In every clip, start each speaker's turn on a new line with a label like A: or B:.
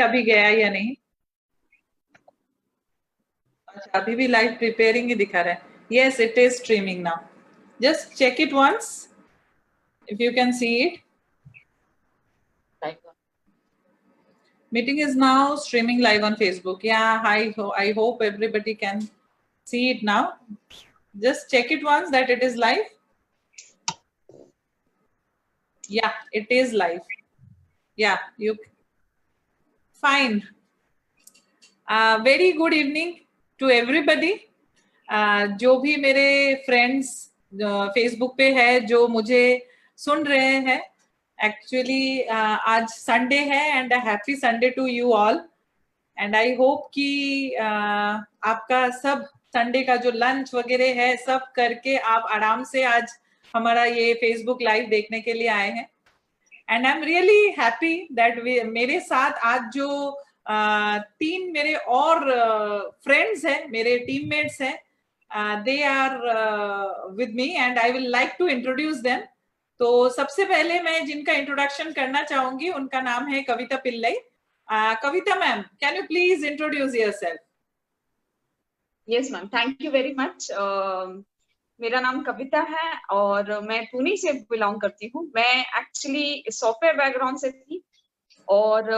A: अभी गया या नहीं? अच्छा, अभी भी लाइव प्रिपेयरिंग ही दिखा रहा है. Yes, it is streaming now. Just check it once if you can see it. Meeting is now streaming live on Facebook. Yeah, I hope everybody can see it now. Just check it once that it is live. Yeah, it is live. Yeah, you fine. Very good evening to everybody. जो भी मेरे friends Facebook पे है, जो मुझे सुन रहे हैं, actually आज संडे है and happy Sunday to you all. And I hope कि आपका सब संडे का जो लंच वगैरह है सब करके आप आराम से आज हमारा ये फेसबुक लाइव देखने के लिए आए हैं. And I am really happy that मेरे साथ आज जो 3 मेरे और फ्रेंड्स हैं, मेरे टीममेट्स हैं, they are with me and I will like to introduce them. तो सबसे पहले मैं जिनका इंट्रोडक्शन करना चाहूंगी उनका नाम है Kavita Pillai. Kavita ma'am, can you please introduce yourself?
B: Yes ma'am, thank you very much. मेरा नाम कविता है और मैं पुणे से बिलोंग करती हूँ. मैं एक्चुअली सॉफ्टवेयर बैकग्राउंड से थी और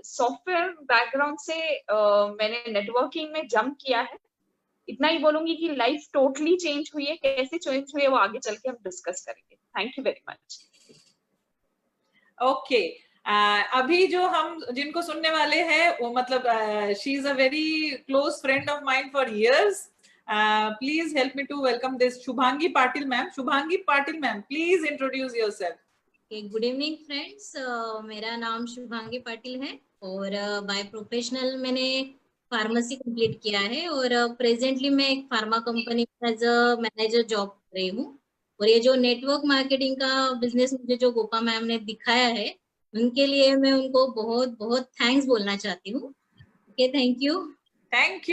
B: सॉफ्टवेयर बैकग्राउंड से मैंने नेटवर्किंग में जंप किया है. इतना ही बोलूंगी कि लाइफ टोटली चेंज हुई है. कैसे चेंज हुई है वो आगे चल के हम डिस्कस करेंगे. Thank you very much.
A: Okay, अभी जो हम जिनको सुनने वाले हैं वो मतलब she is a very close friend of mind for years. Please help me to welcome this Shubhangi Patil ma'am. Shubhangi Patil ma'am, please introduce yourself.
C: Good evening friends. मेरा नाम शुभांगी पाटिल है और बाय प्रोफेशनल मैंने फार्मेसी कंप्लीट किया है और प्रेजेंटली मैं एक फार्मा कंपनी में एज अ मैनेजर जॉब कर रही हूँ. और ये जो नेटवर्क मार्केटिंग का बिजनेस मुझे जो गोपा मैम ने दिखाया है, उनके लिए मैं उनको बहुत बहुत थैंक्स बोलना चाहती हूँ. Okay, thank you.
A: Thank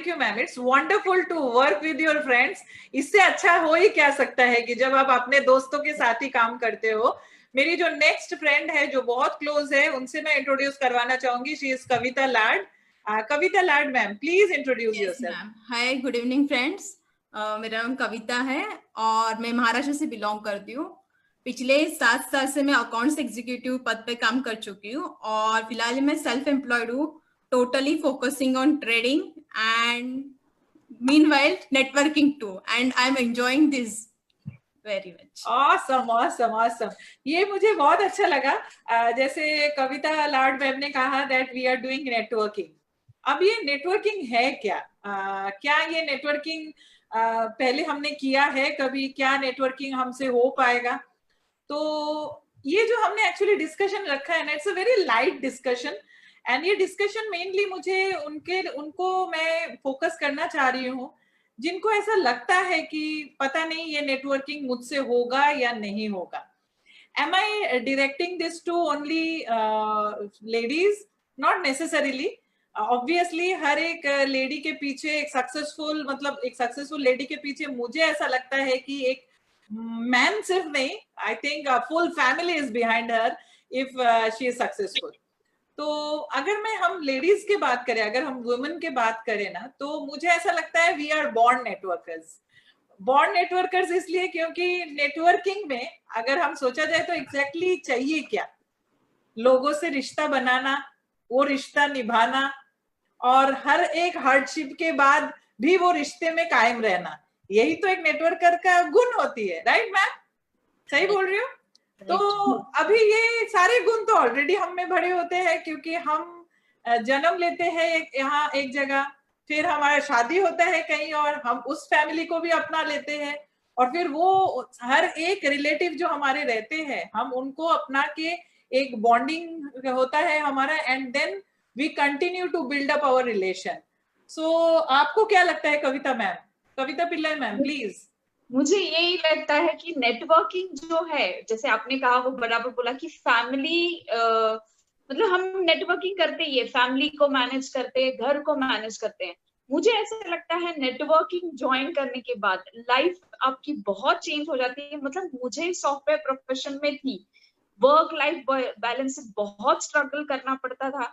A: you ma'am. It's wonderful to work with your friends. इससे अच्छा हो ही क्या सकता है कि जब आप अपने दोस्तों के साथ ही काम करते हो. मेरी जो नेक्स्ट फ्रेंड है जो बहुत क्लोज है, उनसे मैं इंट्रोड्यूस करवाना चाहूंगी. She is Kavita Lad. Kavita Lad ma'am, please introduce yourself.
D: Hi, good evening friends. मेरा नाम कविता है और मैं महाराष्ट्र से बिलोंग करती हूँ. पिछले 7 साल से मैं अकाउंट्स एग्जीक्यूटिव पद पे काम कर चुकी हूँ और फिलहाल मैं सेल्फ एम्प्लॉयड हूँ, totally focusing on trading and meanwhile networking too, and I am enjoying this very much.
A: Awesome. ये मुझे बहुत अच्छा लगा. जैसे कविता लाड मैम ने कहा that we are doing networking. अब ये नेटवर्किंग है क्या? क्या ये नेटवर्किंग पहले हमने किया है कभी? क्या नेटवर्किंग हमसे हो पाएगा? तो ये जो हमने एक्चुअली डिस्कशन रखा है ना, it's a very light discussion. And ये डिस्कशन मेनली मुझे उनको मैं फोकस करना चाह रही हूँ जिनको ऐसा लगता है कि पता नहीं ये नेटवर्किंग मुझसे होगा या नहीं होगा. Am I directing this to only ladies? Not necessarily. Obviously हर एक लेडी के पीछे एक सक्सेसफुल लेडी के पीछे मुझे ऐसा लगता है कि एक मैन सिर्फ नहीं, I think full family is behind her if she is successful. तो अगर हम लेडीज की बात करें, अगर हम वुमेन की बात करें ना, तो मुझे ऐसा लगता है वी आर बॉर्न नेटवर्कर्स. इसलिए क्योंकि नेटवर्किंग में अगर हम सोचा जाए तो एग्जैक्टली चाहिए क्या? लोगों से रिश्ता बनाना, वो रिश्ता निभाना और हर एक हार्डशिप के बाद भी वो रिश्ते में कायम रहना. यही तो एक नेटवर्कर का गुण होती है. Right ma'am? सही बोल रही हूँ? तो अभी ये सारे गुण तो ऑलरेडी हम में भरे होते हैं क्योंकि हम जन्म लेते हैं यहाँ एक जगह, फिर हमारा शादी होता है कहीं और, हम उस फैमिली को भी अपना लेते हैं और फिर वो हर एक रिलेटिव जो हमारे रहते हैं हम उनको अपना के एक बॉन्डिंग होता है हमारा. And then we continue to build up our relation. So आपको क्या लगता है Kavita ma'am? Kavita Pillai ma'am, please.
B: मुझे यही लगता है कि नेटवर्किंग जो है, जैसे आपने कहा, वो बराबर बोला कि फैमिली मतलब हम नेटवर्किंग करते ही है, फैमिली को मैनेज करते हैं, घर को मैनेज करते हैं. मुझे ऐसा लगता है नेटवर्किंग ज्वाइन करने के बाद लाइफ आपकी बहुत चेंज हो जाती है. मतलब मुझे सॉफ्टवेयर प्रोफेशन में थी वर्क लाइफ बैलेंस से बहुत स्ट्रगल करना पड़ता था।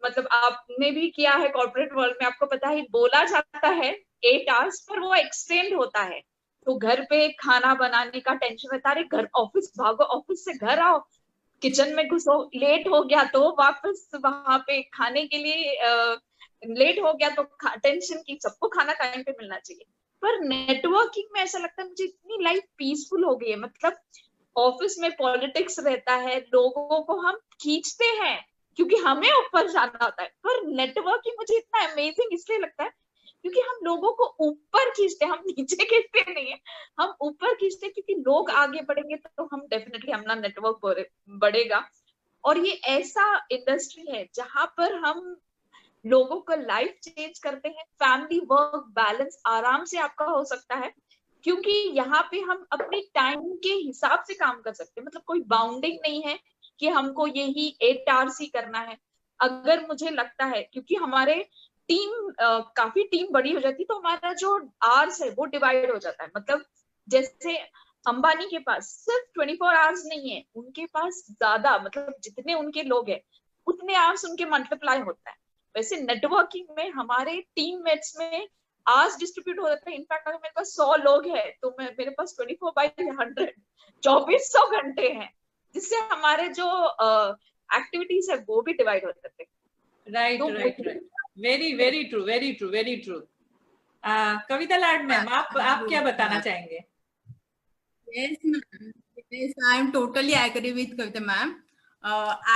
B: मतलब आपने भी किया है कॉर्पोरेट वर्ल्ड में, आपको पता है बोला जाता है 8 आवर्स पर वो एक्सटेंड होता है। तो घर पे खाना बनाने का टेंशन रहता है, घर ऑफिस भागो, ऑफिस से घर आओ, किचन में घुसो, लेट हो गया तो वापस वहां पे खाने के लिए लेट हो गया तो टेंशन की, सबको खाना टाइम पे मिलना चाहिए। पर नेटवर्किंग में ऐसा लगता है मुझे इतनी लाइफ पीसफुल हो गई है। मतलब ऑफिस में पॉलिटिक्स रहता है, लोगों को हम खींचते हैं क्योंकि हमें ऊपर जाना होता है, पर नेटवर्किंग मुझे इतना अमेजिंग इसलिए लगता है क्योंकि हम लोगों को ऊपर खींचते हैं, हम नीचे खींचते नहीं है, हम ऊपर खींचते हैं, क्योंकि लोग आगे बढ़ेंगे तो हम डेफिनेटली हमारा नेटवर्क बढ़ेगा। और ये ऐसा इंडस्ट्री है जहां पर हम लोगों का लाइफ चेंज करते हैं, फैमिली वर्क बैलेंस आराम से आपका हो सकता है, क्योंकि यहाँ पे हम अपने टाइम के हिसाब से काम कर सकते हैं। मतलब कोई बाउंडिंग नहीं है कि हमको यही 8 आवर्स ही करना है। अगर मुझे लगता है, क्योंकि हमारे काफी टीम बड़ी हो जाती है तो हमारा जो आवर्स है वो डिवाइड हो जाता है। मतलब जैसे अंबानी के पास सिर्फ 24 आवर्स नहीं है, उनके पास ज्यादा, मतलब जितने उनके लोग हैं उतने आवर्स उनके मल्टीप्लाई होता है। वैसे नेटवर्किंग में हमारे टीममेट्स में आवर्स डिस्ट्रीब्यूट हो जाता है। इनफैक्ट अगर मेरे पास 100 लोग हैं तो मेरे पास 24/100 2400 घंटे हैं, जिससे हमारे जो एक्टिविटीज है वो भी डिवाइड हो जाते हैं।
A: Right, very true. Kavita Lad ma'am, आप क्या बताना चाहेंगे?
D: Yes, ma'am. Yes, I am totally agree with Kavita, ma'am.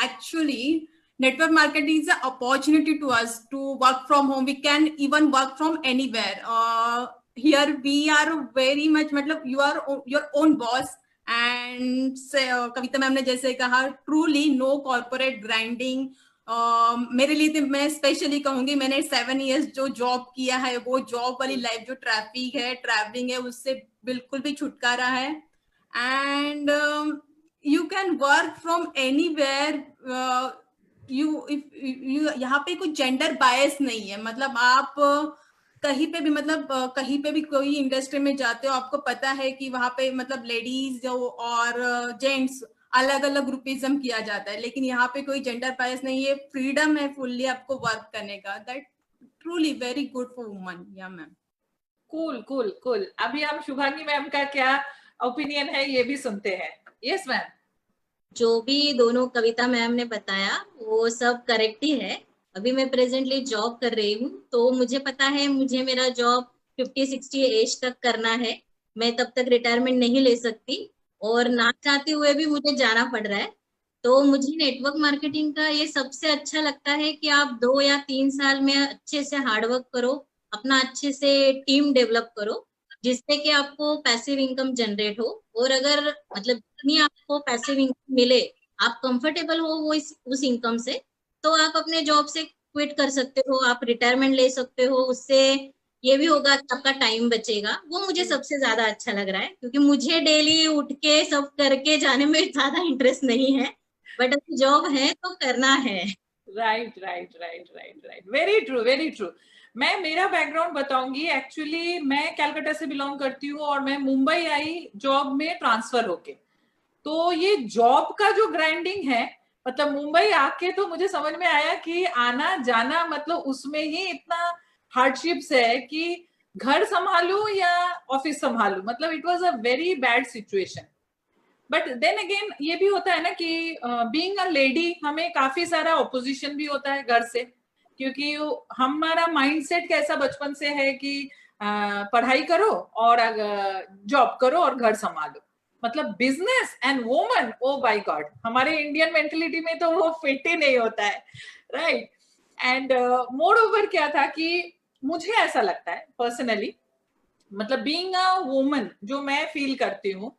D: Actually, network marketing is an opportunity to us to work from home. We can even work from anywhere. Here we are very much, मतलब you are your own boss. And Kavita ma'am ने जैसे कहा, truly no corporate grinding. मेरे लिए तो मैं specially कहूंगी, मैंने 7 years जो जॉब किया है, वो जॉब वाली लाइफ जो ट्रैफिक है, ट्रैवलिंग है, उससे बिल्कुल भी छुटकारा है। And you can work from anywhere. यहाँ पे कोई जेंडर बायस नहीं है। मतलब आप कहीं पे भी, मतलब कहीं पे भी कोई इंडस्ट्री में जाते हो, आपको पता है कि वहां पे मतलब लेडीज और जेंट्स अलग अलग ग्रुपिज्म किया जाता है, लेकिन यहाँ पे कोई जेंडर बायस नहीं है, फ्रीडम है फुल्ली आपको वर्क करने का। That truly very good for woman. या मैम,
A: कूल। अभी हम शुभांगी मैम का क्या ओपिनियन है ये भी सुनते हैं। Yes ma'am.
C: जो भी दोनों कविता मैम ने बताया वो सब करेक्ट ही है। अभी मैं प्रेजेंटली जॉब कर रही हूँ, तो मुझे पता है मुझे मेरा जॉब 50-60 एज तक करना है। मैं तब तक रिटायरमेंट नहीं ले सकती और ना चाहते हुए भी मुझे जाना पड़ रहा है। तो मुझे नेटवर्क मार्केटिंग का ये सबसे अच्छा लगता है कि आप 2 या 3 साल में अच्छे से हार्डवर्क करो, अपना अच्छे से टीम डेवलप करो, जिससे कि आपको पैसिव इनकम जनरेट हो। और अगर मतलब जितनी आपको पैसिव इनकम मिले, आप कंफर्टेबल हो वो उस इनकम से, तो आप अपने जॉब से क्विट कर सकते हो, आप रिटायरमेंट ले सकते हो। उससे ये भी होगा कि आपका टाइम बचेगा। वो मुझे सबसे ज्यादा अच्छा लग रहा है, क्योंकि मुझे डेली उठ के सब करके जाने में ज्यादा इंटरेस्ट नहीं है, बट अगर जॉब है तो करना है।
A: Right, very true. मैं मेरा बैकग्राउंड बताऊंगी। एक्चुअली मैं कलकत्ता से बिलोंग करती हूँ और मैं मुंबई आई जॉब में ट्रांसफर होके। तो ये जॉब का जो ग्राइंडिंग है, मतलब मुंबई आके तो मुझे समझ में आया कि आना जाना, मतलब उसमें ही इतना हार्डशिप्स है कि घर संभालू या ऑफिस संभालू। मतलब it was a very bad situation. But then again ये भी होता है ना कि बीइंग अ लेडी हमें काफी सारा ऑपोजिशन भी होता है घर से, क्योंकि हमारा माइंडसेट कैसा बचपन से है कि पढ़ाई करो और जॉब करो और घर संभालो। मतलब business and woman, oh by god, हमारे इंडियन मेंटेलिटी में तो वो फिट ही नहीं होता है, राइट। एंड मोर ओवर क्या था कि मुझे ऐसा लगता है पर्सनली, मतलब बीइंग अ वुमन जो मैं फील करती हूँ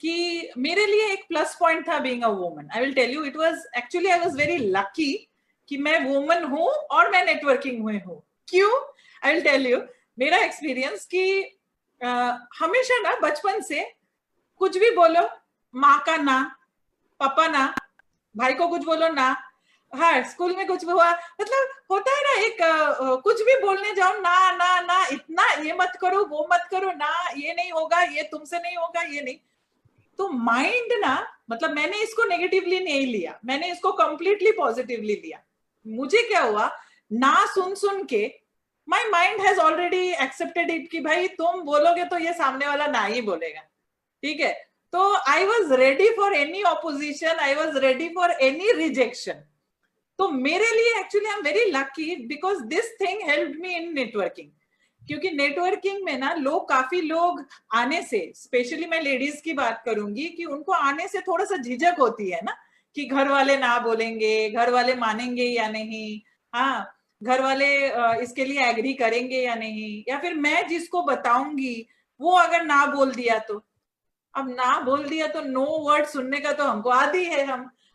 A: कि मेरे लिए एक प्लस पॉइंट था being a woman. I will tell you, it was actually I was very lucky कि मैं वुमन हूं और मैं नेटवर्किंग में हूं। क्यों? आई विल टेल यू मेरा एक्सपीरियंस कि हमेशा ना बचपन से कुछ भी बोलो, माँ का ना, पापा ना, भाई को कुछ बोलो ना, हाँ स्कूल में कुछ हुआ, मतलब होता है ना एक कुछ भी बोलने जाओ ना ना ना, इतना ये मत करो वो मत करो ना, ये नहीं होगा, ये तुमसे नहीं होगा, ये नहीं। तो माइंड ना, मतलब मैंने इसको नेगेटिवली नहीं लिया, मैंने इसको कंप्लीटली पॉजिटिवली लिया। मुझे क्या हुआ, ना सुन सुन के my mind has already accepted it कि भाई तुम बोलोगे तो ये सामने वाला ना ही बोलेगा, ठीक है। तो I was ready for any opposition, I was ready for any rejection. तो मेरे लिए actually I am very lucky because this thing helped me in networking. क्योंकि नेटवर्किंग में ना काफी लोग आने से, स्पेशली मैं लेडीज की बात करूंगी, कि उनको आने से थोड़ा सा झिझक होती है ना, कि घर वाले ना बोलेंगे, घर वाले मानेंगे या नहीं, हाँ घर वाले इसके लिए एग्री करेंगे या नहीं, या फिर मैं जिसको बताऊंगी वो अगर ना बोल दिया तो। अब ना बोल दिया तो नो वर्ड सुनने का तो हमको आदी है,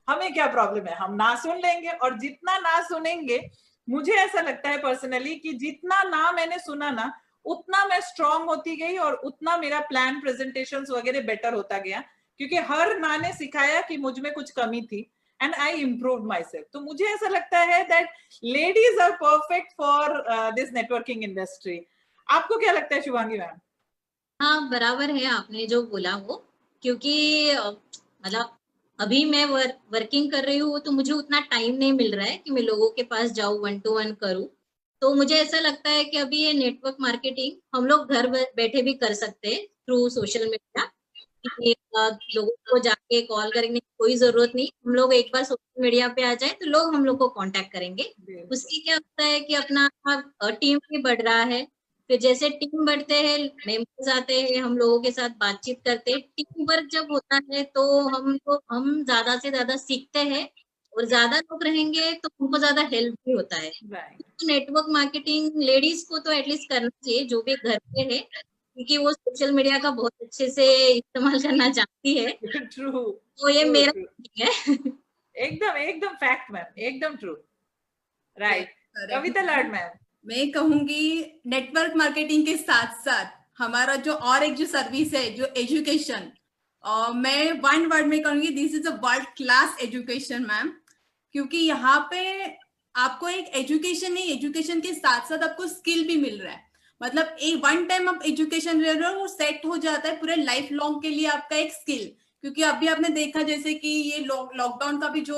A: हमें क्या प्रॉब्लम है, हम ना सुन लेंगे। और जितना ना सुनेंगे, मुझे ऐसा लगता है पर्सनली कि जितना ना मैंने सुना ना, उतना मैं स्ट्रांग होती गई और उतना मेरा प्लान प्रेजेंटेशंस वगैरह बेटर होता गया, क्योंकि हर ना ने सिखाया कि मुझ में कुछ कमी थी and I improved my self. तो मुझे ऐसा लगता है that ladies are perfect for this networking industry. आपको क्या लगता है शुभांगी मैम?
C: हाँ, बराबर है आपने जो बोला वो, क्योंकि मतलब अभी मैं वर्किंग कर रही हूँ तो मुझे उतना टाइम नहीं मिल रहा है कि मैं लोगों के पास जाऊँ, 1-to-1 करूँ। तो मुझे ऐसा लगता है कि अभी ये नेटवर्क मार्केटिंग हम लोग घर बैठे भी कर सकते हैं थ्रू सोशल मीडिया। लोगों को जाके कॉल करने की कोई जरूरत नहीं, हम लोग एक बार सोशल मीडिया पे आ जाए तो लोग हम लोग को कांटेक्ट करेंगे। उससे क्या होता है कि अपना टीम भी बढ़ रहा है। फिर जैसे टीम बढ़ते हैं, मेंबर्स आते हैं, हम लोगों के साथ बातचीत करते हैं। टीम वर्क जब होता है तो हम ज्यादा से ज्यादा सीखते हैं, और ज्यादा लोग रहेंगे तो हमको ज्यादा हेल्प भी होता है। तो नेटवर्क मार्केटिंग लेडीज को तो एटलीस्ट करना चाहिए, जो भी घर पे है, क्योंकि वो सोशल मीडिया का बहुत अच्छे से इस्तेमाल करना चाहती है।
A: ट्रू,
C: तो ये मेरा है।
A: एकदम एकदम फैक्ट मैम, एकदम true, right. Kavita Lad ma'am,
D: मैं कहूंगी नेटवर्क मार्केटिंग के साथ साथ हमारा जो और एक जो सर्विस है, जो एजुकेशन, मैं वन वर्ड में कहूंगी, this is a world class education ma'am. क्योंकि यहाँ पे आपको एक एजुकेशन नहीं, एजुकेशन के साथ साथ आपको स्किल भी मिल रहा है। मतलब एक वन टाइम आप एजुकेशन ले रहे हो, वो सेट हो जाता है पूरे लाइफ लॉन्ग के लिए आपका एक स्किल। क्योंकि अभी आपने देखा जैसे कि ये लॉकडाउन का भी जो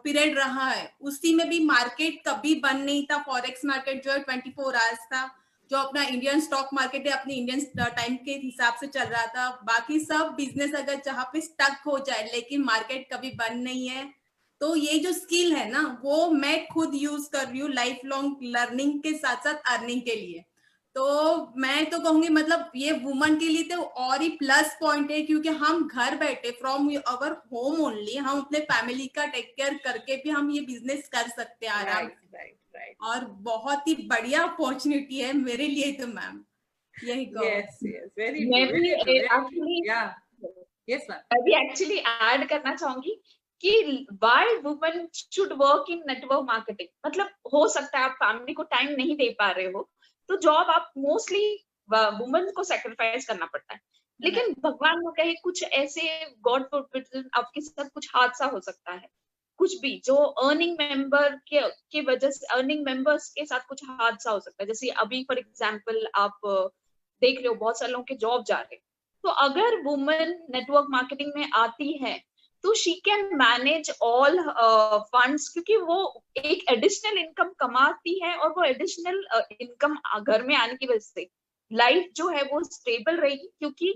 D: पीरियड रहा है, उसी में भी मार्केट कभी बंद नहीं था। फॉरेक्स मार्केट जो है 24 आवर्स था। जो अपना इंडियन स्टॉक मार्केट है अपनी इंडियन टाइम के हिसाब से चल रहा था। बाकी सब बिजनेस अगर जहाँ पे स्टक हो जाए, लेकिन मार्केट कभी बंद नहीं है। तो ये जो स्किल है ना, वो मैं खुद यूज कर रही हूँ लाइफ लॉन्ग लर्निंग के साथ साथ अर्निंग के लिए। तो मैं तो कहूंगी मतलब ये वुमन के लिए तो और ही प्लस पॉइंट है, क्योंकि हम घर बैठे फ्रॉम अवर होम ओनली हम अपने फैमिली का टेक केयर करके भी हम ये बिजनेस कर सकते हैं आराम से। और बहुत ही बढ़िया अपॉर्चुनिटी है मेरे लिए तो मैम, यही कहो।
A: यस यस, वेरी
B: मैं
A: ट्रू,
B: भी
A: very true.
B: Actually
A: yes ma'am,
B: मैं भी एक्चुअली ऐड करना चाहूंगी कि why women should work in network marketing. मतलब हो सकता है आप फैमिली को टाइम नहीं दे पा रहे हो, तो जॉब आप मोस्टली वुमेन को सेक्रीफाइस करना पड़ता है। लेकिन भगवान ने कहे कुछ ऐसे गॉड फॉरबिड आपके साथ कुछ हादसा हो सकता है, कुछ भी जो अर्निंग मेंबर के वजह से अर्निंग मेंबर्स के साथ कुछ हादसा हो सकता है। जैसे अभी फॉर एग्जांपल आप देख रहे हो बहुत सारे लोगों के जॉब जा रहे हैं। तो अगर वुमेन नेटवर्क मार्केटिंग में आती है तो she can manage all funds, क्योंकि वो एक एडिशनल इनकम कमाती है, और वो एडिशनल इनकम घर में आने की वजह से लाइफ जो है वो स्टेबल रहेगी। क्योंकि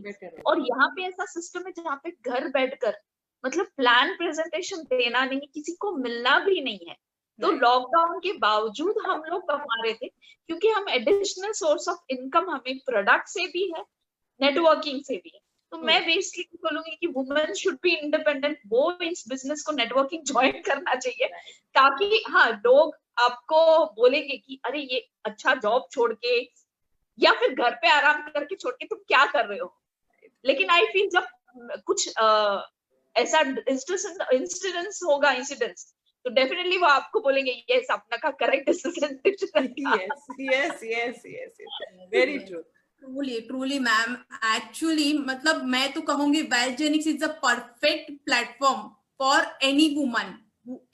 B: और यहाँ पे ऐसा सिस्टम है जहाँ पे घर बैठकर मतलब प्लान प्रेजेंटेशन देना नहीं, किसी को मिलना भी नहीं है। तो लॉकडाउन के बावजूद हम लोग कमा रहे थे, क्योंकि हम एडिशनल सोर्स ऑफ इनकम हमें प्रोडक्ट से भी है, नेटवर्किंग से भी है। तो मैं बेसिकली बोलूंगी कि वुमेन शुड बी इंडिपेंडेंट, वो इस बिजनेस को नेटवर्किंग ज्वाइन करना चाहिए, ताकि हाँ लोग आपको बोलेंगे कि अरे ये अच्छा जॉब छोड़ के या फिर घर पे आराम करके छोड़ के तुम क्या कर रहे हो। लेकिन आई फील जब कुछ ऐसा इंसिडेंस होगा तो डेफिनेटली वो आपको बोलेंगे यस अपना का correct decision.
A: Yes yes yes yes, very true.
D: Truly ma'am, actually मतलब मैं तो कहूंगी Wellgenix is a perfect platform for any woman.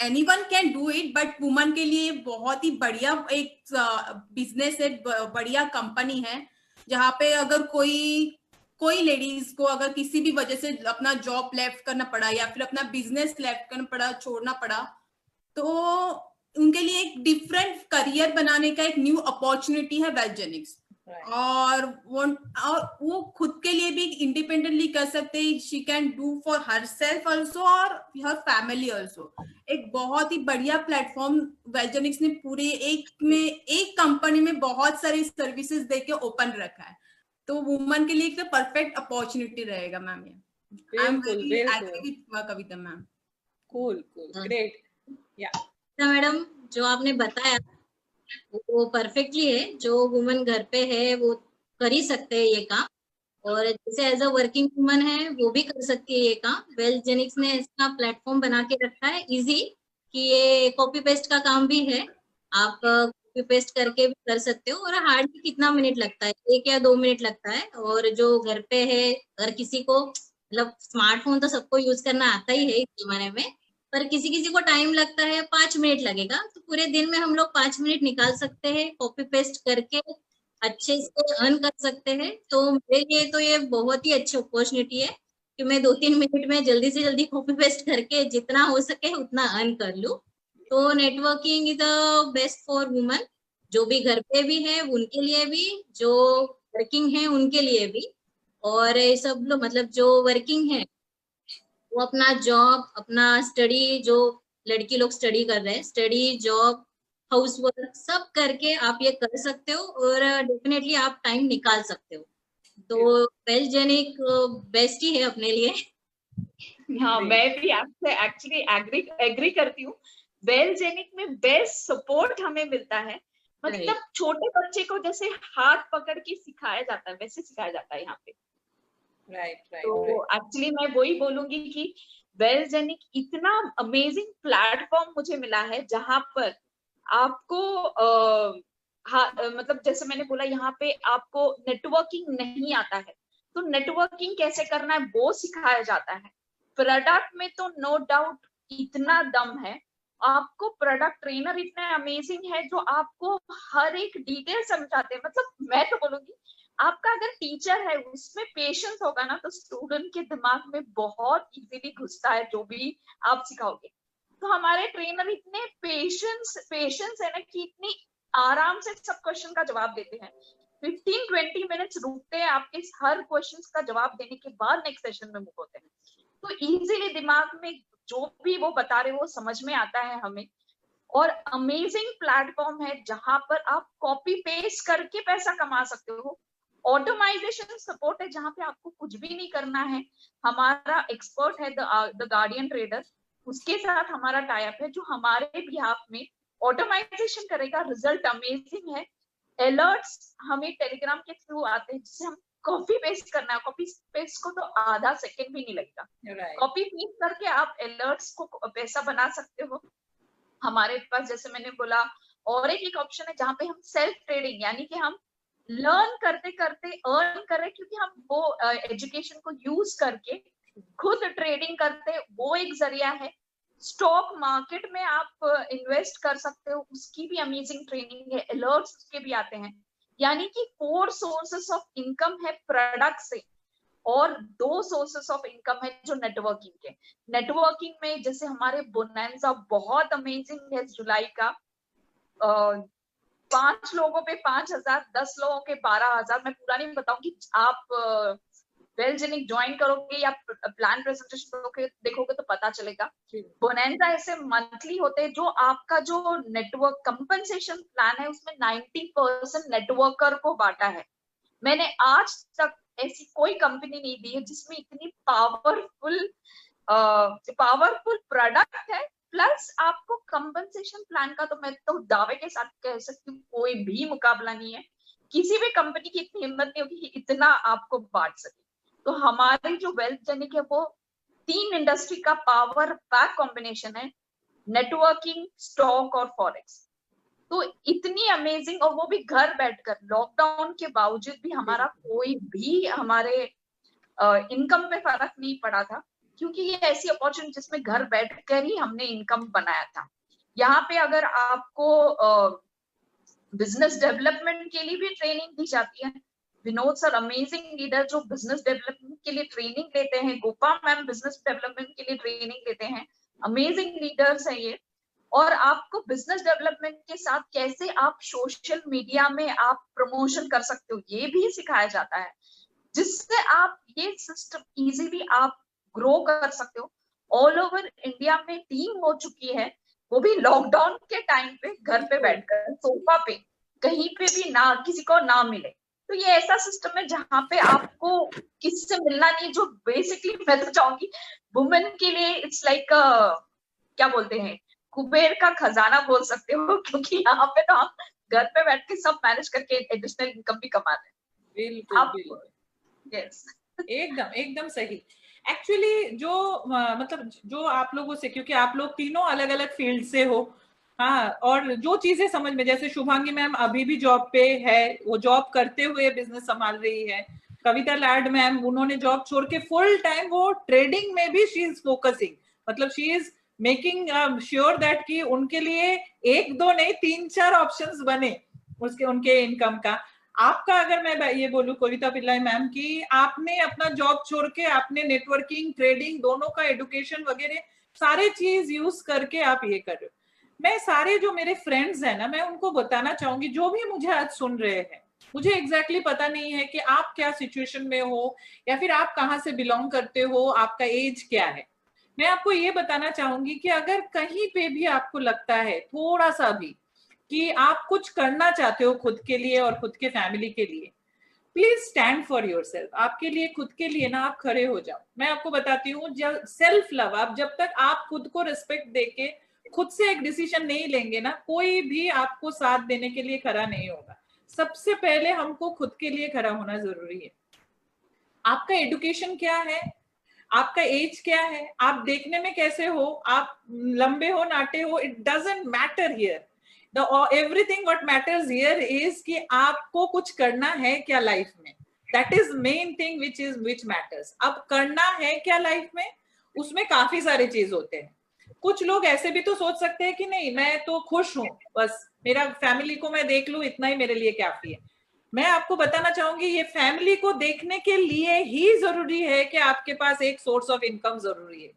D: Anyone can do it, but woman के लिए बहुत ही बढ़िया एक बिजनेस है, बढ़िया कंपनी है, जहाँ पे अगर कोई कोई लेडीज को अगर किसी भी वजह से अपना जॉब लेफ्ट करना पड़ा या फिर अपना बिजनेस लेफ्ट करना पड़ा, छोड़ना पड़ा, तो उनके लिए एक डिफरेंट करियर बनाने का एक न्यू अपॉर्चुनिटी है वेलजेनिक्स। और वो खुद के लिए भी इंडिपेंडेंटली कर सकते हैं। She can do for her self also और हर फैमिली ऑल्सो। एक बहुत ही बढ़िया प्लेटफॉर्म वेलजेनिक्स ने पूरे एक कंपनी में बहुत सारी सर्विसेज देके ओपन रखा है, तो वुमन के लिए एक परफेक्ट अपॉर्चुनिटी रहेगा मैम। ये I am very agree with Kavita ma'am.
A: Cool, great. Yeah
C: madam, जो आपने बताया वो परफेक्टली है। जो वुमन घर पे है वो कर ही सकते हैं ये काम, और जैसे एज अ वर्किंग वुमन है वो भी कर सकती है ये काम। वेलजेनिक्स ने इसका प्लेटफॉर्म बना के रखा है इजी, कि ये कॉपी पेस्ट का काम भी है, आप कॉपी पेस्ट करके भी कर सकते हो। और हार्डली कितना मिनट लगता है, 1 या 2 मिनट लगता है। और जो घर पे है, अगर किसी को मतलब स्मार्टफोन तो सबको यूज करना आता ही है इस जमाने में, पर किसी किसी को टाइम लगता है, 5 मिनट लगेगा, तो पूरे दिन में हम लोग 5 मिनट निकाल सकते हैं, कॉपी पेस्ट करके अच्छे से अर्न कर सकते हैं। तो मेरे लिए तो ये बहुत ही अच्छी अपॉर्चुनिटी है कि मैं 2-3 मिनट में जल्दी से जल्दी कॉपी पेस्ट करके जितना हो सके उतना अर्न कर लूं। तो networking is the best for woman, जो भी घर पे भी है उनके लिए भी, जो वर्किंग है उनके लिए भी। और सब लोग मतलब जो वर्किंग है वो अपना जॉब, अपना स्टडी, जो लड़की लोग स्टडी कर रहे हैं, स्टडी, जॉब, हाउस वर्क सब करके आप ये कर सकते हो, और डेफिनेटली आप टाइम निकाल सकते हो। तो वेलजेनिक बेस्ट ही है अपने लिए।
B: हाँ, मैं भी आपसे एक्चुअली एग्री करती हूँ। वेलजेनिक में बेस्ट सपोर्ट हमें मिलता है, मतलब छोटे बच्चे को जैसे हाथ पकड़ के सिखाया जाता है वैसे सिखाया जाता है यहाँ पे। तो एक्चुअली मैं वही बोलूंगी कि वेलजेनिक इतना अमेजिंग प्लेटफॉर्म मुझे मिला है जहां पर आपको मतलब जैसे मैंने बोला, यहाँ पे आपको नेटवर्किंग नहीं आता है तो नेटवर्किंग कैसे करना है वो सिखाया जाता है। प्रोडक्ट में तो नो डाउट इतना दम है, आपको प्रोडक्ट ट्रेनर इतने अमेजिंग है जो आपको हर एक डिटेल समझाते हैं। मतलब मैं तो बोलूंगी, आपका अगर टीचर है उसमें पेशेंस होगा ना तो स्टूडेंट के दिमाग में बहुत इजीली घुसता है जो भी आप सिखाओगे। तो हमारे ट्रेनर इतने पेशेंस है ना कि इतनी आराम से सब क्वेश्चन का जवाब देते हैं। 15-20 मिनट्स रुकते हैं आपके हर क्वेश्चन का जवाब देने के बाद नेक्स्ट सेशन में मूव होते हैं। तो इजीली दिमाग में जो भी वो बता रहे वो समझ में आता है हमें। और अमेजिंग प्लेटफॉर्म है जहां पर आप कॉपी पेस्ट करके पैसा कमा सकते हो। ऑटोमाइजेशन सपोर्ट है जहां पे आपको कुछ भी नहीं करना है। हमारा एक्सपर्ट है द गार्डियन ट्रेडर, उसके साथ हमारा टाइप है जो हमारे बिहाफ में ऑटोमाइजेशन करेगा। रिजल्ट अमेजिंग है। अलर्ट्स हमें टेलीग्राम के थ्रू आते हैं जिससे हम कॉपी पेस्ट करना है, कॉपी पेस्ट को तो आधा सेकंड भी नहीं लगेगा। कॉपी पेस्ट करके आप अलर्ट्स को पैसा बना सकते हो। हमारे पास जैसे मैंने बोला और एक ऑप्शन है जहां पे हम सेल्फ ट्रेडिंग, यानी कि हम लर्न करते करते अर्न कर रहे, क्योंकि हम वो एजुकेशन को यूज करके खुद ट्रेडिंग करते, वो एक जरिया है। स्टॉक मार्केट में आप इन्वेस्ट कर सकते हो, उसकी भी अमेजिंग ट्रेनिंग है। अलर्ट्स उसके भी आते हैं। यानी कि 4 सोर्सेस ऑफ इनकम है प्रोडक्ट से, और 2 सोर्सेस ऑफ इनकम है जो नेटवर्किंग के। नेटवर्किंग में जैसे हमारे बोनांजा बहुत अमेजिंग है जुलाई का। 5 लोगों पे 5,000, 10 लोगों के 12,000। मैं पूरा नहीं बताऊंगी, आप वेलजेनिक ज्वाइन करोगे या प्लान प्रेजेंटेशन देखोगे तो पता चलेगा। बोनांजा ऐसे मंथली होते हैं जो आपका जो नेटवर्क कंपनसेशन प्लान है उसमें 90% नेटवर्कर को बांटा है। मैंने आज तक ऐसी कोई कंपनी नहीं दी है जिसमें इतनी पावरफुल प्रोडक्ट है, प्लस आपको कंपनसेशन प्लान का तो मैं तो दावे के साथ कह सकती हूँ कोई भी मुकाबला नहीं है। किसी भी कंपनी की इतनी हिम्मत नहीं होगी कि इतना आपको बांट सके। तो हमारी जो वेलजेनिक है वो 3 इंडस्ट्री का पावर पैक कॉम्बिनेशन है, नेटवर्किंग, स्टॉक और फॉरेक्स। तो इतनी अमेजिंग, और वो भी घर बैठकर। लॉकडाउन के बावजूद भी हमारा कोई भी हमारे इनकम पे फर्क नहीं पड़ा था, क्योंकि ये ऐसी अपॉर्चुनिटी जिसमें घर बैठकर ही हमने इनकम बनाया था। यहाँ पे अगर आपको बिजनेस डेवलपमेंट के लिए भी ट्रेनिंग दी जाती है, विनोद सर अमेजिंग लीडर जो बिजनेस डेवलपमेंट के लिए ट्रेनिंग लेते हैं, गोपा मैम बिजनेस डेवलपमेंट के लिए ट्रेनिंग लेते हैं, अमेजिंग लीडर्स है ये। और आपको बिजनेस डेवलपमेंट के साथ कैसे आप सोशल मीडिया में आप प्रमोशन कर सकते हो ये भी सिखाया जाता है, जिससे आप ये सिस्टम इजीली आप ग्रो कर सकते हो। ऑल ओवर इंडिया में टीम हो चुकी है, वो भी लॉकडाउन के टाइम पे घर पे बैठकर सोफा पे कहीं पे भी ना किसी को ना मिले। तो ये ऐसा सिस्टम है जहाँ पे आपको किसी से मिलना नहीं, जो बेसिकली मैं तो चाहूंगी वुमेन के लिए इट्स लाइक क्या बोलते हैं, कुबेर का खजाना बोल सकते हो, क्योंकि यहाँ पे तो हम घर पे बैठ के सब मैनेज करके एडिशनल इनकम भी कमा रहे हैं।
A: बिल्कुल
B: यस
A: एकदम एकदम सही। एक्चुअली जो मतलब जो आप लोगों से, क्योंकि आप लोग तीनों अलग अलग फील्ड से हो, हाँ, और जो चीजें समझ में, जैसे शुभांगी मैम अभी भी जॉब पे है, वो जॉब करते हुए बिजनेस संभाल रही है। कविता लाड मैम, उन्होंने जॉब छोड़ के फुल टाइम वो ट्रेडिंग में भी शी इज फोकसिंग, मतलब she is making sure that कि उनके लिए एक दो नहीं 3-4 ऑप्शंस बने उसके उनके इनकम का। आपका अगर मैं ये बोलूं कविता पिल्लाई मैम कि आपने अपना जॉब छोड़ के आपने नेटवर्किंग ट्रेडिंग दोनों का एडुकेशन वगैरह सारे चीज यूज करके आप ये कर रहे हो। मैं सारे जो मेरे फ्रेंड्स हैं ना, मैं उनको बताना चाहूंगी, जो भी मुझे आज सुन रहे हैं, मुझे एग्जैक्टली पता नहीं है कि आप क्या सिचुएशन में हो या फिर आप कहाँ से बिलोंग करते हो, आपका एज क्या है। मैं आपको ये बताना चाहूंगी कि अगर कहीं पे भी आपको लगता है थोड़ा सा भी कि आप कुछ करना चाहते हो खुद के लिए और खुद के फैमिली के लिए, प्लीज स्टैंड फॉर योरसेल्फ। आपके लिए खुद के लिए ना आप खड़े हो जाओ। मैं आपको बताती हूँ, जब सेल्फ लव, आप जब तक आप खुद को रिस्पेक्ट देके खुद से एक डिसीजन नहीं लेंगे ना, कोई भी आपको साथ देने के लिए खड़ा नहीं होगा। सबसे पहले हमको खुद के लिए खड़ा होना जरूरी है। आपका एडुकेशन क्या है, आपका एज क्या है, आप देखने में कैसे हो, आप लंबे हो नाटे हो, it doesn't matter here. Everything what matters here is कि आपको कुछ करना है क्या लाइफ में। That is main thing which matters. अब करना है क्या लाइफ में, उसमें काफी सारे चीज होते हैं। कुछ लोग ऐसे भी तो सोच सकते हैं कि नहीं, मैं तो खुश हूं, बस मेरा फैमिली को मैं देख लूं, इतना ही मेरे लिए काफी है। मैं आपको बताना चाहूंगी, ये फैमिली को देखने के लिए ही जरूरी है कि आपके पास एक सोर्स ऑफ इनकम जरूरी है।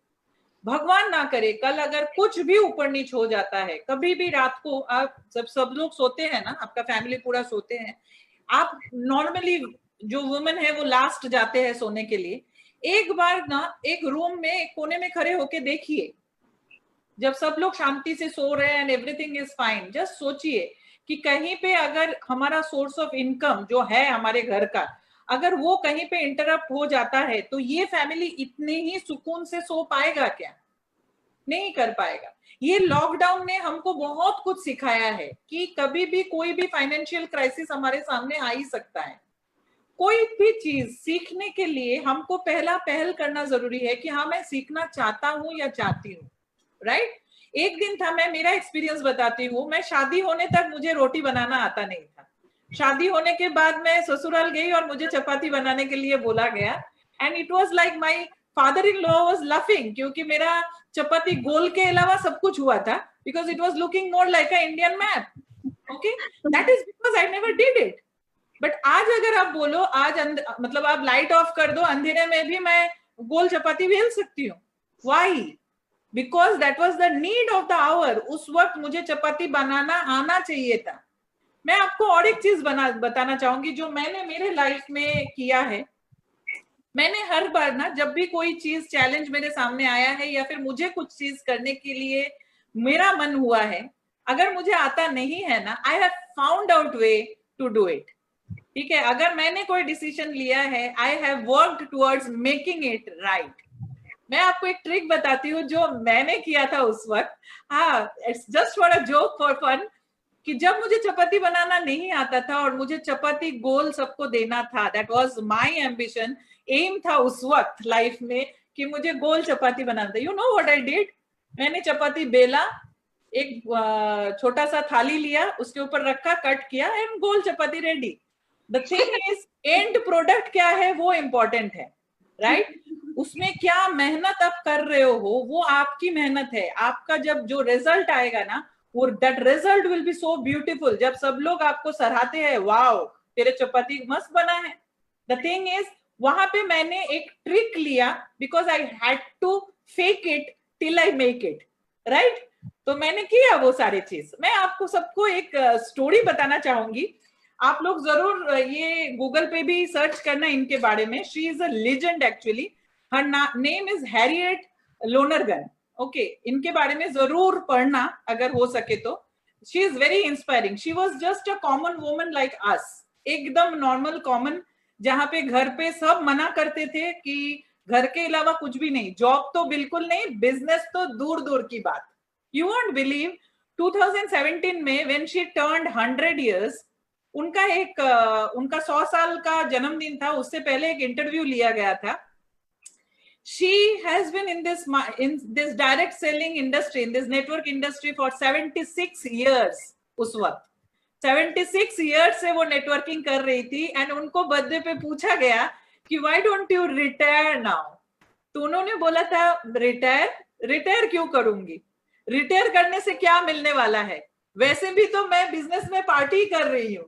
A: भगवान ना करे कल अगर कुछ भी ऊपर नीच हो जाता है, कभी भी रात को आप जब सब लोग सोते हैं ना, आपका फैमिली पूरा सोते हैं, आप नॉर्मली जो वुमेन है वो लास्ट जाते हैं सोने के लिए, एक बार ना एक रूम में एक कोने में खड़े होके देखिए, जब सब लोग शांति से सो रहे हैं and everything is fine, just सोचिए कि कहीं पे अगर हमारा सोर्स ऑफ इनकम जो है हमारे घर का, अगर वो कहीं पे इंटरप्ट हो जाता है तो ये फैमिली इतने ही सुकून से सो पाएगा क्या? नहीं कर पाएगा। ये लॉकडाउन ने हमको बहुत कुछ सिखाया है कि कभी भी कोई भी फाइनेंशियल क्राइसिस हमारे सामने आ ही सकता है। कोई भी चीज सीखने के लिए हमको पहल करना जरूरी है कि हाँ मैं सीखना चाहता हूँ या चाहती हूँ, राइट? एक दिन था, मैं मेरा एक्सपीरियंस बताती हूँ, मैं शादी होने तक मुझे रोटी बनाना आता नहीं था। शादी होने के बाद मैं ससुराल गई और मुझे चपाती बनाने के लिए बोला गया, and it was like my father in law was laughing, क्योंकि मेरा चपाती गोल के अलावा सब कुछ हुआ था, because it was looking more like a Indian map. Okay, that is because I never did it. But आज अगर आप बोलो, आज मतलब आप लाइट ऑफ कर दो, अंधेरे में भी मैं गोल चपाती बेल सकती हूँ। Why? Because that was the need of the hour. उस वक्त मुझे चपाती बनाना आना चाहिए था। मैं आपको और एक चीज बताना चाहूंगी जो मैंने मेरे लाइफ में किया है। मैंने हर बार ना, जब भी कोई चीज चैलेंज मेरे सामने आया है या फिर मुझे कुछ चीज करने के लिए मेरा मन हुआ है, अगर मुझे आता नहीं है ना, I have found out way to do it. ठीक है, अगर मैंने कोई डिसीजन लिया है, I have worked towards making it right. मैं आपको एक ट्रिक बताती हूँ जो मैंने किया था उस वक्त। हाँ, it's just for a joke, for fun, कि जब मुझे चपाती बनाना नहीं आता था और मुझे चपाती गोल सबको देना था, that was my ambition, aim था उस वक्त लाइफ में कि मुझे गोल चपाती बनाना था। You know what I did? मैंने चपाती बेला, एक छोटा सा थाली लिया, उसके ऊपर रखा, कट किया, and goal chapati ready. The thing is, and product क्या है वो इम्पोर्टेंट है, राइट? उसमें क्या मेहनत आप कर रहे हो वो आपकी मेहनत है। आपका जब जो रिजल्ट आएगा ना, वो that result will be so beautiful. जब सब लोग आपको सराहते हैं, वाओ तेरे चपाती मस्त बना है। द थिंग इज वहां पे मैंने एक ट्रिक लिया, because I had to fake it till I make it, right. तो मैंने किया वो सारी चीज। मैं आपको सबको एक स्टोरी बताना चाहूंगी, आप लोग जरूर ये गूगल पे भी सर्च करना इनके बारे में। She is a legend actually, her name is Harriet Lonergan. Okay, इनके बारे में जरूर पढ़ना अगर हो सके तो। She is very inspiring. She was just a common woman like us, एकदम नॉर्मल कॉमन, जहां पे घर पे सब मना करते थे कि घर के अलावा कुछ भी नहीं, जॉब तो बिल्कुल नहीं, बिजनेस तो दूर दूर की बात। यू वोंट बिलीव 2017 में व्हेन शी टर्न्ड 100 years, उनका 100 साल का जन्मदिन था, उससे पहले एक इंटरव्यू लिया गया था। She has been in this direct selling industry, in this network industry for 76 years। उस वक्त 76 years से वो नेटवर्किंग कर रही थी। एंड उनको बर्थडे पे पूछा गया कि why don't you retire now? तो उन्होंने बोला था रिटायर क्यों करूंगी, रिटायर करने से क्या मिलने वाला है, वैसे भी तो मैं बिजनेस में पार्टी कर रही हूँ।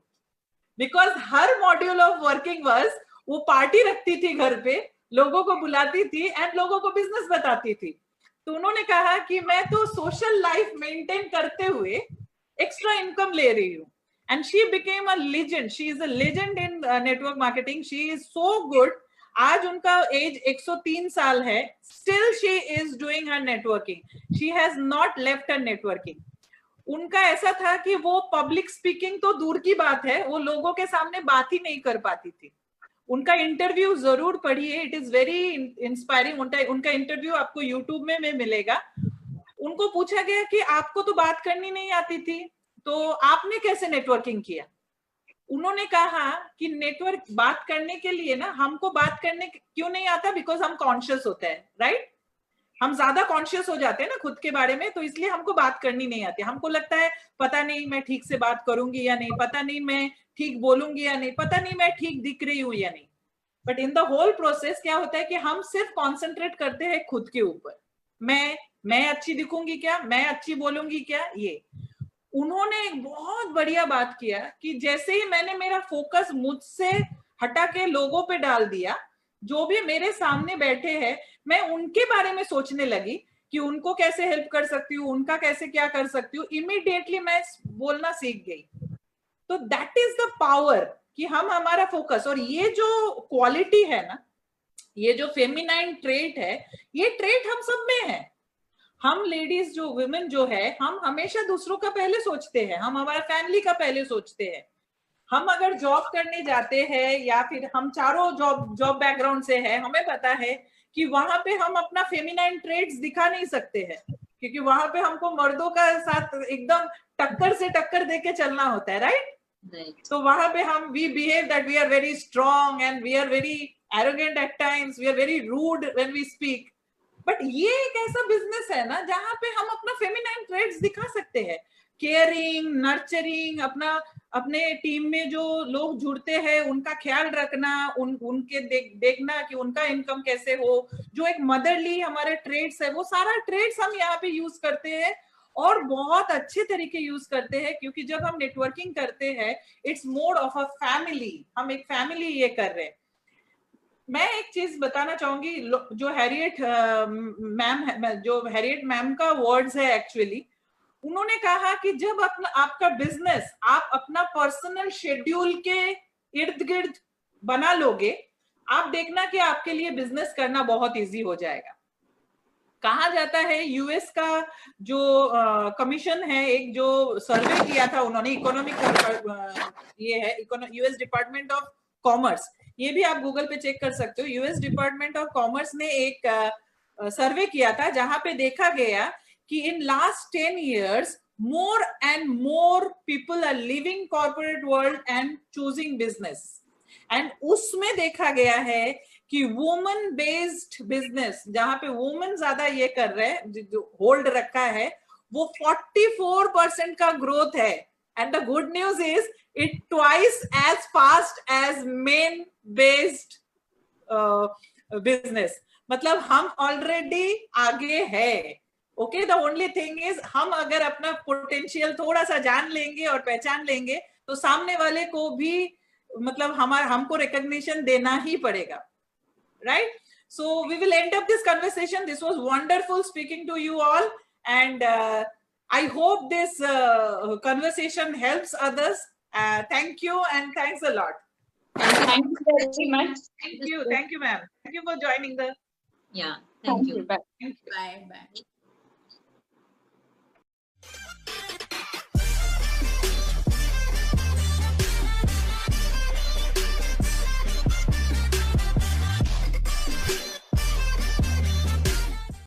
A: बिकॉज हर मॉड्यूल ऑफ वर्किंग वर्स वो पार्टी रखती थी घर पे, लोगों को बुलाती थी एंड लोगों को बिजनेस बताती थी। तो उन्होंने कहा कि मैं तो सोशल लाइफ मेंटेन करते हुए एक्स्ट्रा इनकम ले रही हूँ। And she became a legend, she is a legend in network marketing. She is so good. आज उनका एज 103 साल है, still she is doing her networking, she has not left her networking. उनका ऐसा था कि वो पब्लिक स्पीकिंग तो दूर की बात है, वो लोगों के सामने बात ही नहीं कर पाती थी। उनका इंटरव्यू जरूर पढ़िए, इट इज वेरी इंस्पायरिंग। उनका इंटरव्यू आपको यूट्यूब में मिलेगा। उनको पूछा गया कि आपको तो बात करनी नहीं आती थी, तो आपने कैसे नेटवर्किंग किया? उन्होंने कहा कि नेटवर्क बात करने के लिए ना, हमको बात करने क्यों नहीं आता, बिकॉज हम कॉन्शियस होते हैं, राइट। हम ज्यादा कॉन्शियस हो जाते हैं ना खुद के बारे में, तो इसलिए हमको बात करनी नहीं आती। हमको लगता है पता नहीं मैं ठीक से बात करूंगी या नहीं, पता नहीं मैं ठीक बोलूंगी या नहीं, पता नहीं मैं ठीक दिख रही हूं या नहीं। But in the whole process क्या होता है कि हम सिर्फ कॉन्सेंट्रेट करते हैं खुद के ऊपर। मैं अच्छी दिखूंगी क्या, मैं अच्छी बोलूंगी क्या। ये उन्होंने एक बहुत बढ़िया बात किया कि जैसे ही मैंने मेरा फोकस मुझसे हटा के लोगों पे डाल दिया, जो भी मेरे सामने बैठे हैं, मैं उनके बारे में सोचने लगी कि उनको कैसे हेल्प कर सकती हूँ, उनका कैसे क्या कर सकती हूँ, इमीडिएटली मैं बोलना सीख गई। तो दैट इज द पावर कि हम हमारा फोकस, और ये जो क्वालिटी है ना, ये जो फेमिनाइन ट्रेट है, ये ट्रेट हम सब में है। हम लेडीज जो वुमेन जो है, हम हमेशा दूसरों का पहले सोचते हैं, हम हमारा फैमिली का पहले सोचते हैं। हम अगर जॉब करने जाते हैं या फिर हम चारों जॉब बैकग्राउंड से है, हमें पता है कि वहां पे हम अपना फेमिनाइन ट्रेट्स दिखा नहीं सकते हैं, क्योंकि वहां पे हमको मर्दों का साथ एकदम टक्कर से टक्कर देके चलना होता है, राइट। तो वहां पे हम we behave that we are very strong and we are very arrogant at times, we are very rude when we speak. But ये एक ऐसा बिजनेस है ना जहां पे हम अपना फेमिनाइन ट्रेट्स दिखा सकते हैं, केयरिंग, नर्चरिंग, अपने टीम में जो लोग जुड़ते हैं उनका ख्याल रखना, उनके देखना कि उनका इनकम कैसे हो, जो एक मदरली हमारे ट्रेड्स है, वो सारा ट्रेड्स हम यहाँ पे यूज करते हैं और बहुत अच्छे तरीके यूज करते हैं। क्योंकि जब हम नेटवर्किंग करते हैं, it's mode of a family, हम एक फैमिली ये कर रहे हैं। मैं एक चीज बताना चाहूंगी, जो हैरियट मैम का वर्ड्स है एक्चुअली, उन्होंने कहा कि जब आपका बिजनेस आप अपना पर्सनल शेड्यूल के इर्द गिर्द बना लोगे, आप देखना कि आपके लिए बिजनेस करना बहुत इजी हो जाएगा। कहा जाता है, यूएस का जो कमीशन है, एक जो सर्वे किया था उन्होंने, इकोनॉमिक ये है यूएस डिपार्टमेंट ऑफ कॉमर्स, ये भी आप गूगल पे चेक कर सकते हो। यूएस डिपार्टमेंट ऑफ कॉमर्स ने एक सर्वे किया था जहां पे देखा गया कि in last 10 years more and more people are leaving corporate world and choosing business, and उसमें देखा गया है कि वुमन बेस्ड बिजनेस, जहां पे वुमन ज्यादा ये कर रहे हैं, जो होल्ड रखा है, वो 44% का ग्रोथ है। And the good news is it twice as fast as men based business. मतलब हम ऑलरेडी आगे है। Okay, the only thing is हम अगर अपना पोटेंशियल थोड़ा सा जान लेंगे और पहचान लेंगे, तो सामने वाले को भी मतलब हमको recognition देना ही पड़ेगा, right? So we will end up this conversation. This was wonderful speaking to you all, and I hope this conversation helps others. Thank you and thanks a lot.
B: Thank you very much.
A: Thank you, ma'am. Thank you for joining the.
C: Yeah, thank you.
B: Bye.
A: Thank you.
D: Bye.